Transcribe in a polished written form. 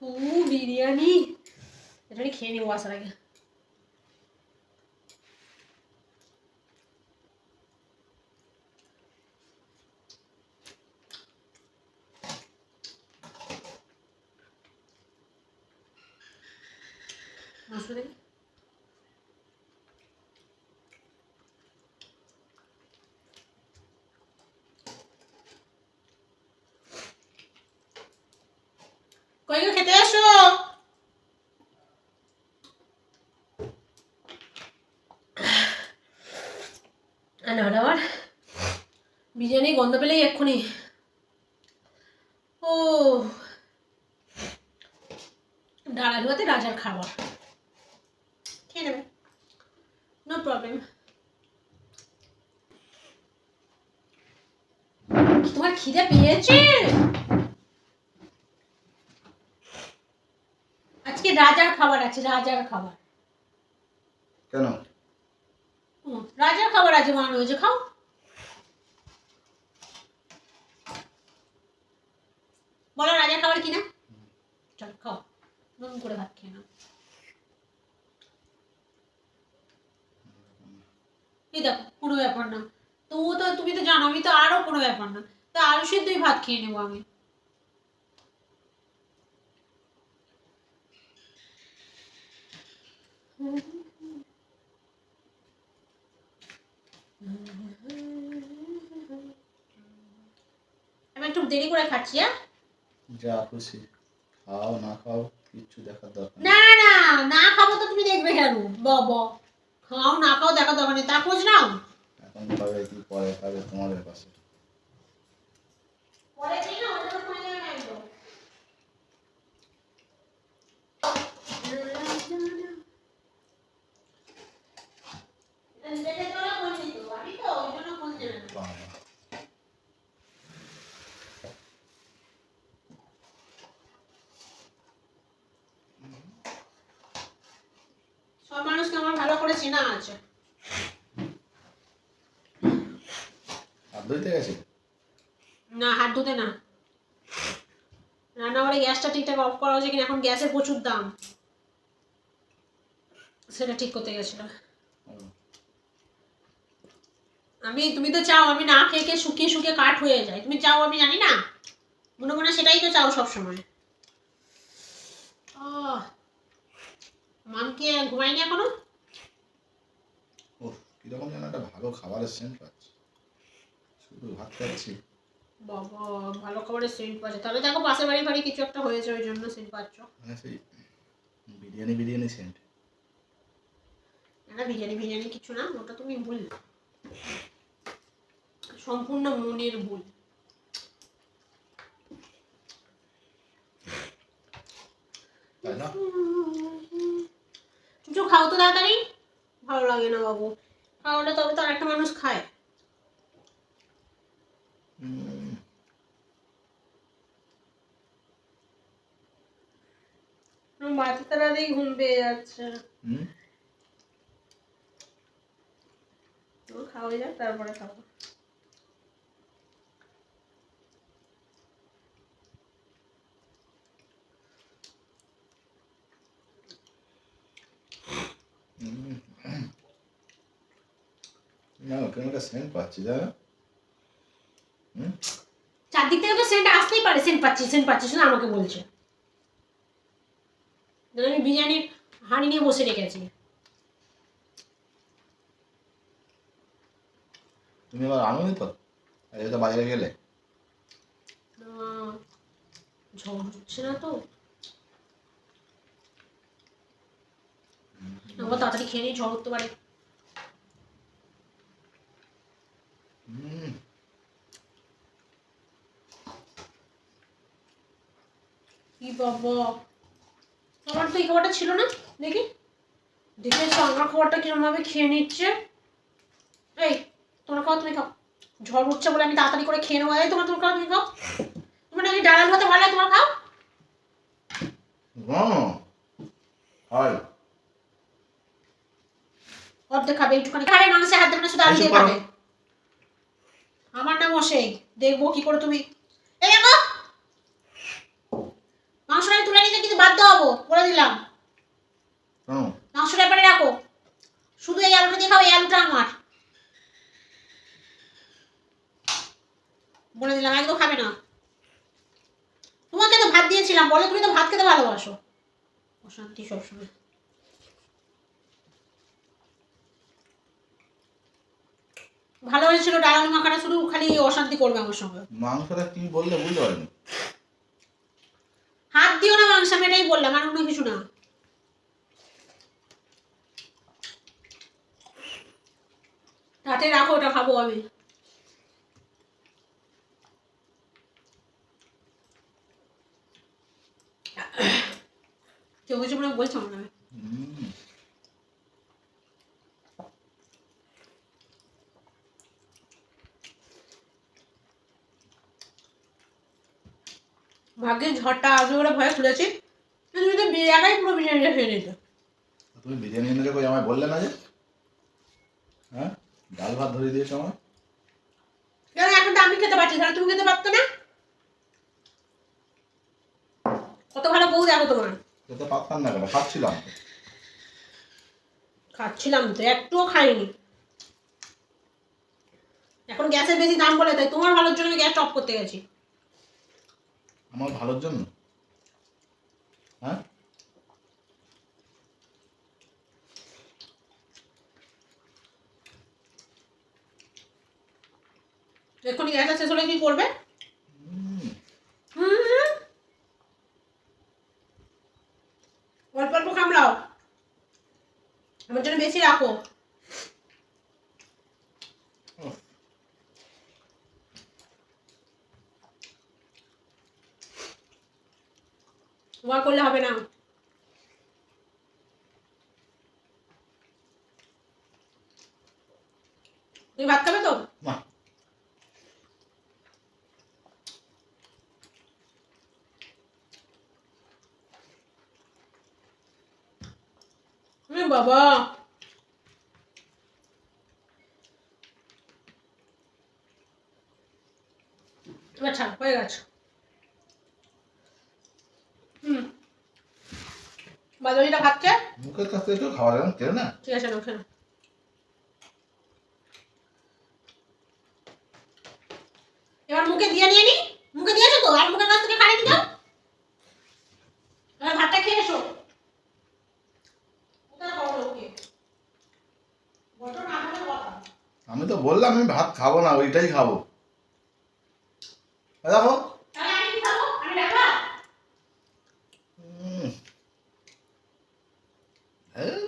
ও বিরিয়ানি, এটা খেয়ে নেবো আসার আগে। আসলে কই গো, খেতে আসো। আবার বিরিয়ানি গন্ধ পেলেই এক্ষুনি ও ডাল আলুতে রাজার খাবার খেয়ে নেবে, নো প্রবলেম। তোমার খিদে পেয়েছে? আজকে রাজার খাবার আছে, রাজার খাবার। কেন? রাজার খাবার আছে, বানানো হয়েছে, খাও। বলো রাজার খাবার কিনা, চল খাও, নুন করে ভাত খেয়ে নাও। এই দেখো কোনো ব্যাপার না, তো তুমি তো জানো আমি তো আরো কোনো ব্যাপার না, তো আলু সেদ্ধই ভাত খেয়ে নেবো আমি। আমি একটু দেরি করে খাচ্ছি। যা খুশি খাও, না খাও কিচ্ছু দেখার দরকার না না, না খাবো তো তুমি দেখবে কেন? বাবা খাও না খাও দেখা দরকার নেই, তা খোঁজ নাও। এখন খাবে কি পরে খাবে তোমাদের পাশে। পরে দিই না, ওটা তো খাই না একদম। সব মানুষকে আমার ভালো করে চেনা আছে। হাত ধুইতে গেছে? না হাত ধুতে না, রান্নাঘরে গ্যাসটা ঠিকঠাক অফ করা হয়েছে কিনা, এখন গ্যাসের প্রচুর দাম, সেটা ঠিক করতে গেছিল। তুমি তো চাও আমি না খেয়ে খেয়ে শুকিয়ে শুকিয়ে কাঠ হয়ে যায়, তুমি চাও আমি জানি না, মনে মনে সেটাই তো চাও সবসময়। মাম কি ঘুমায়নি এখনো? কিরকম যেন একটা ভালো খাবারের সেন্ট পাচ্ছি, শুধু ভাত খাচ্ছি। বাবা ভালো খাবারের সেন্ট পাচ্ছে, তাহলে দেখো পাশের বাড়ি বাড়ি কিছু একটা হয়েছে ওই জন্য সেন্ট পাচ্ছ। হ্যাঁ সেই বিরিয়ানি সেন্ট। না বিরিয়ানি কিছু না, ওটা তুমি ভুল, সম্পূর্ণ মনের ভুল। তাই না? তুমি খাও তো তাড়াতাড়ি, ভালো লাগে না বাবু, খাওয়ালে তবে তো আরেকটা মানুষ খায়। বাচ্চা তাড়াতাড়ি ঘুম পেয়ে যাচ্ছে, খাওয়া যাক তারপরে খাবো। না কেন একটা সেন্ট পাচ্ছি তাই না? চারদিক থেকে তো সেন্ট আসতেই পারে, সেন্ট পাচ্ছি শুধু আমাকে বলছে। আমি বিরিয়ানির হাঁড়ি নিয়ে বসে রেখেছি। তুমি আবার আনোনি তো, এটা বাজারে গেলে? ঝড় হচ্ছে না তো, আবার তাড়াতাড়ি খেয়ে নিয়ে ঝড় উঠতে পারে। কি বাবা, আমার তো এই খাবারটা ছিল না, দেখি দেখেছো আমার খাবারটা কিরম ভাবে খেয়ে নিচ্ছে। এই তোমার খাও, তুমি খাও, ঝড় উঠছে বলে আমি তাড়াতাড়ি করে খেয়ে নেবো। এই তোমার খাও, তুমি খাও, তোমার নাকি ডাল আলু ভাতে ভালো লাগে, তোমার খাও। অর্ধেক খাবে, একটুখানি খাবে, মাংসে হাত দেবে না, শুধু আলু দিয়ে খাবে। আমার নাম অশেক, দেখবো কি করে তুমি। এই দেখো মাংসটা তুলে নিতে কিন্তু ভাত দেওয়াবো বলে দিলাম। কেন? মাংসটা এবারে রাখো, শুধু এই আলুটা দিয়ে খাও, এই আলুটা আমার বলে দিলাম, একদম খাবে না। তোমাকে তো ভাত দিয়েছিলাম বলে, তুমি তো ভাত খেতে ভালোবাসো। অশান্তি সবসময়। ভালো হয়েছিল ডাল আলু মাখাটা, শুধু খালি অশান্তি করবে আমার সঙ্গে। মাংসটা কি বললে বুঝতে পারিনি। হাত দিও না মাংস, আমি এটাই বললাম, আর অন্য কিছু না। তাতে রাখো, ওটা খাবো আমি। কেউ কিছু মনে বলছো না। হুম। ভাগ্যের ঝড়টা আসবে বলে ভয়ে খুলেছি, তুমি তো একাই পুরো বিরিয়ানিটা খেয়ে নিতে। তুমি বিরিয়ানি এনে রেখো, আমায় বললে না যে? হ্যাঁ, ডাল ভাত ধরিয়ে দিয়েছো আমায়। কেন এখন তো আমি খেতে পারছি, তাহলে তুমি খেতে পারতো না? কত ভালো বউ দেখো তোমার। খেতে পারতাম না কেন, খাচ্ছিলাম তো। খাচ্ছিলাম তো, একটুও খাইনি। এখন গ্যাসের বেশি দাম বলে, তাই তোমার ভালোর জন্য আমি গ্যাস অফ করতে গেছি। আমার ভালোর জন্য? হ্যাঁ, এক্ষুনি গ্যাসটা শেষ হলে কি করবে? হুম। হুম, অল্প অল্প কামড়াও, আমার জন্য বেশি রাখো। তোমার করলে হবে না। তুমি ভাত খাবে তো? না, বাবা, আচ্ছা হয়ে গেছে। বাদলিটা খাচ্ছে, মুখের কাছ থেকে তো খাওয়া যাবে না, কেন না? ঠিক আছে না খেলো। এবার মুখে দিয়ে নিয়ে নি, মুখে দিয়েছো তো, আর মুখের কাছ থেকে খাইয়ে দাও। এবার ভাতটা খেয়ে এসো। কোথায় খাবো ওকে? বটো না হলে কথা। আমি তো বললাম আমি ভাত খাবো না, ওইটাই খাবো। দেখো। তাহলে আমি কি খাবো? আমি ডাকা? হ্যাঁ।